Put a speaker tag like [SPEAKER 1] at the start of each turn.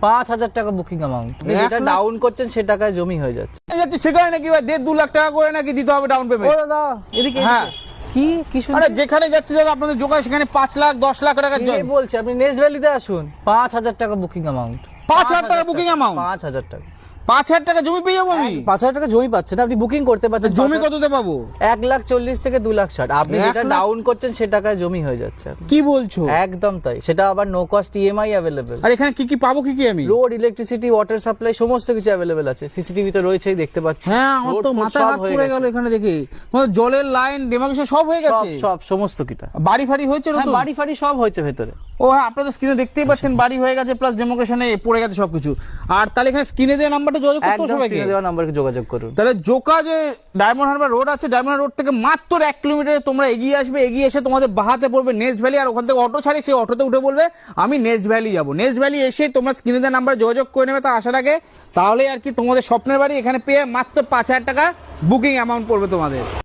[SPEAKER 1] 5,000 টাকা booking amount, যেটা down করছেন সে টাকায় জমি হয়ে যাচ্ছে।
[SPEAKER 2] সেখানে নাকি ভাই 1.5-2 লাখ টাকা করে নাকি দিতে হবে ডাউন
[SPEAKER 1] ও
[SPEAKER 2] পেমেন্ট?
[SPEAKER 1] দাদা এদিকে
[SPEAKER 2] হ্যাঁ।
[SPEAKER 1] কি কি
[SPEAKER 2] আরে
[SPEAKER 1] শুনছেন?
[SPEAKER 2] যেখানে যাচ্ছে দাদা আপনাদের যোগায় সেখানে 5 লাখ 10 লাখ টাকা
[SPEAKER 1] কে বলছে? আপনি নেক্সট ভ্যালিতে আসুন। 5,000 টাকা বুকিং অ্যামাউন্ট।
[SPEAKER 2] 5,000 টাকা বুকিং অ্যামাউন্ট?
[SPEAKER 1] 5,000 টাকা।
[SPEAKER 2] 5,000 টাকা জমি পেয়ে যাবো আমি?
[SPEAKER 1] 5,000 টাকা জমি পাচ্ছেন, আপনি বুকিং করতে পারছেন।
[SPEAKER 2] জমি কততে পাবো?
[SPEAKER 1] 1,40,000 থেকে 2,60,000, আপনি
[SPEAKER 2] 1
[SPEAKER 1] যেটা
[SPEAKER 2] লাখ?
[SPEAKER 1] ডাউন করছেন সে টাকায় জমি হয়ে যাচ্ছে।
[SPEAKER 2] কি বলছো?
[SPEAKER 1] একদম তাই, সেটা আবার নো কস্ট ইএমআই অ্যাভেলেবেল।
[SPEAKER 2] আর এখানে কি কি পাবো কি কি আমি?
[SPEAKER 1] রোড, ইলেকট্রিসিটি, ওয়াটার সাপ্লাই সমস্ত কিছু অ্যাভেলেবেল আছে। সিসিটিভি তো রয়েছেই, দেখতে পাচ্ছি।
[SPEAKER 2] হ্যাঁ আমার
[SPEAKER 1] Road
[SPEAKER 2] তো
[SPEAKER 1] ফোড
[SPEAKER 2] মাথায়
[SPEAKER 1] সব
[SPEAKER 2] হাত
[SPEAKER 1] হয়ে
[SPEAKER 2] পড়ে
[SPEAKER 1] গেছে।
[SPEAKER 2] গেল এখানে দেখে। তোমাদের জলের লাইন ডেমার্কেশন সব হয়ে
[SPEAKER 1] সব
[SPEAKER 2] গেছে?
[SPEAKER 1] সব সমস্ত কিটা।
[SPEAKER 2] বাড়ি ফাড়ি হয়েছে
[SPEAKER 1] হ্যাঁ,
[SPEAKER 2] নতুন?
[SPEAKER 1] বাড়ি ফাড়ি সব হয়েছে ভেতরে।
[SPEAKER 2] ও হ্যাঁ, আপনারা স্ক্রিনে দেখতেই পাচ্ছেন বাড়ি হয়ে গেছে প্লাস ডেমোক্রেশনে পড়ে গেছে সবকিছু। আর তাহলে এখানে স্ক্রিনে দেওয়া নাম্বারটা যোগাযোগ করতে হবে
[SPEAKER 1] একদম
[SPEAKER 2] সবাইকে।
[SPEAKER 1] স্ক্রিনে দেওয়া নাম্বারে যোগাযোগ করুন।
[SPEAKER 2] তাহলে জোকা যে ডায়মন্ড হারবার রোড আছে, ডায়মন্ড রোড থেকে মাত্র 1 কিলোমিটার তোমরা এগিয়ে আসবে, এগিয়ে এসে তোমাদের বাহাতে পড়বে নেক্সট ভ্যালি। আর ওখান থেকে অটো ছাড়ি, সেই অটোতে উঠে বলবে আমি নেক্সট ভ্যালি যাবো। নেক্সট ভ্যালি এসে তোমরা স্ক্রিনে দেওয়া নাম্বারে যোগাযোগ করে নেবে তার আসার আগে। তাহলে আর কি তোমাদের স্বপ্নের বাড়ি এখানে পেয়ে মাত্র 5,000 টাকা বুকিং অ্যামাউন্ট পড়বে তোমাদের।